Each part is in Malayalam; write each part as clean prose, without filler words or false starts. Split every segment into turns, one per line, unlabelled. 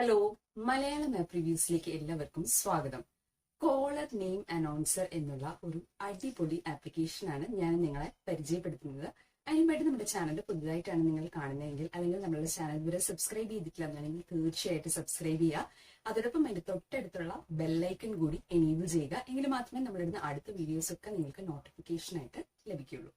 ഹലോ, മലയാളം ആപ്പ് റിവ്യൂസിലേക്ക് എല്ലാവർക്കും സ്വാഗതം. കോളർ നെയിം അനൗൺസർ എന്നുള്ള ഒരു അടിപൊളി ആപ്ലിക്കേഷനാണ് ഞാൻ നിങ്ങളെ പരിചയപ്പെടുത്തുന്നത്. അതിനുമായിട്ട് നമ്മുടെ ചാനൽ പുതുതായിട്ടാണ് നിങ്ങൾ കാണുന്നതെങ്കിൽ അല്ലെങ്കിൽ നമ്മളുടെ ചാനൽ ഇതുവരെ സബ്സ്ക്രൈബ് ചെയ്തിട്ടില്ല എന്നുണ്ടെങ്കിൽ തീർച്ചയായിട്ടും സബ്സ്ക്രൈബ് ചെയ്യുക. അതോടൊപ്പം അതിന്റെ തൊട്ടടുത്തുള്ള ബെല്ലൈക്കൺ കൂടി എനേബിൾ ചെയ്യുക. എങ്കിൽ മാത്രമേ നമ്മളിടുന്ന അടുത്ത വീഡിയോസ് ഒക്കെ നിങ്ങൾക്ക് നോട്ടിഫിക്കേഷനായിട്ട് ലഭിക്കുള്ളൂ.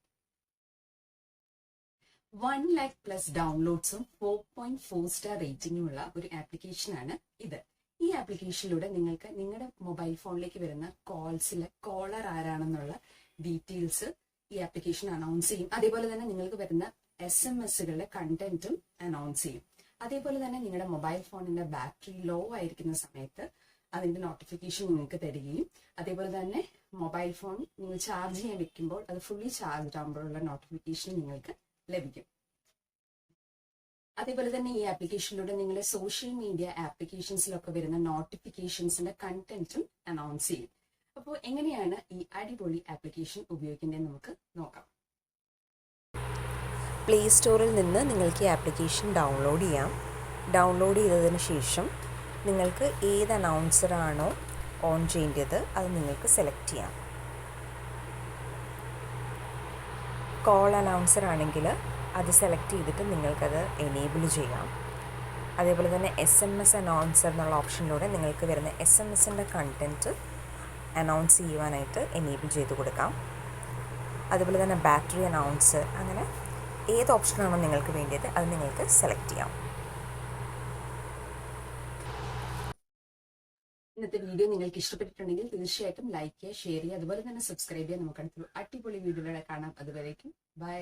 1 lakh പ്ലസ് ഡൗൺലോഡ്സും 4.4 സ്റ്റാർ റേറ്റിംഗുമുള്ള ഒരു ആപ്ലിക്കേഷനാണ് ഇത്. ഈ ആപ്ലിക്കേഷനിലൂടെ നിങ്ങൾക്ക് നിങ്ങളുടെ മൊബൈൽ ഫോണിലേക്ക് വരുന്ന കോൾസിലെ കോളർ ആരാണെന്നുള്ള ഡീറ്റെയിൽസ് ഈ ആപ്ലിക്കേഷൻ അനൗൺസ് ചെയ്യും. അതേപോലെ തന്നെ നിങ്ങൾക്ക് വരുന്ന SMS-കളുടെ കണ്ടന്റും അനൗൺസ് ചെയ്യും. അതേപോലെ തന്നെ നിങ്ങളുടെ മൊബൈൽ ഫോണിന്റെ ബാറ്ററി ലോ ആയിരിക്കുന്ന സമയത്ത് അതിന്റെ നോട്ടിഫിക്കേഷൻ നിങ്ങൾക്ക് തരികയും അതേപോലെ തന്നെ മൊബൈൽ ഫോൺ നിങ്ങൾ ചാർജ് ചെയ്യാൻ വെക്കുമ്പോൾ അത് ഫുള്ളി ചാർജ് ആകുമ്പോഴുള്ള നോട്ടിഫിക്കേഷൻ നിങ്ങൾക്ക് ലഭിക്കും. അതേപോലെ തന്നെ ഈ ആപ്ലിക്കേഷനിലൂടെ നിങ്ങളുടെ സോഷ്യൽ മീഡിയ ആപ്ലിക്കേഷൻസിലൊക്കെ വരുന്ന നോട്ടിഫിക്കേഷൻസിന്റെ കണ്ടന്റും അനൗൺസ് ചെയ്യും. അപ്പോൾ എങ്ങനെയാണ് ഈ അടിപൊളി ആപ്ലിക്കേഷൻ ഉപയോഗിക്കേണ്ടത് നമുക്ക് നോക്കാം.
പ്ലേ സ്റ്റോറിൽ നിന്ന് നിങ്ങൾക്ക് ഈ ആപ്ലിക്കേഷൻ ഡൗൺലോഡ് ചെയ്യാം. ഡൗൺലോഡ് ചെയ്തതിന് ശേഷം നിങ്ങൾക്ക് ഏത് അനൗൺസറാണോ ഓൺ ചെയ്യേണ്ടത് അത് നിങ്ങൾക്ക് സെലക്ട് ചെയ്യാം. കോൾ അനൗൺസർ ആണെങ്കിൽ അത് സെലക്ട് ചെയ്തിട്ട് നിങ്ങൾക്കത് എനേബിൾ ചെയ്യാം. അതേപോലെ തന്നെ SMS അനൗൺസർ എന്നുള്ള ഓപ്ഷനിലൂടെ നിങ്ങൾക്ക് വരുന്ന SMS-ൻ്റെ കണ്ടൻറ്റ് അനൗൺസ് ചെയ്യുവാനായിട്ട് എനേബിൾ ചെയ്ത് കൊടുക്കാം. അതുപോലെ തന്നെ ബാറ്ററി അനൗൺസർ, അങ്ങനെ ഏത് ഓപ്ഷനാണോ നിങ്ങൾക്ക് വേണ്ടത് അത് നിങ്ങൾക്ക് സെലക്ട് ചെയ്യാം.
ഇന്നത്തെ വീഡിയോ നിങ്ങൾക്ക് ഇഷ്ടപ്പെട്ടിട്ടുണ്ടെങ്കിൽ തീർച്ചയായിട്ടും ലൈക്ക് ചെയ്യുക, ഷെയർ ചെയ്യുക, അതുപോലെ തന്നെ സബ്സ്ക്രൈബ് ചെയ്യുക. നമുക്ക് അടുത്തൊരു അടിപൊളി വീഡിയോയിലൂടെ കാണാം. അതുവരേക്കും ബൈ.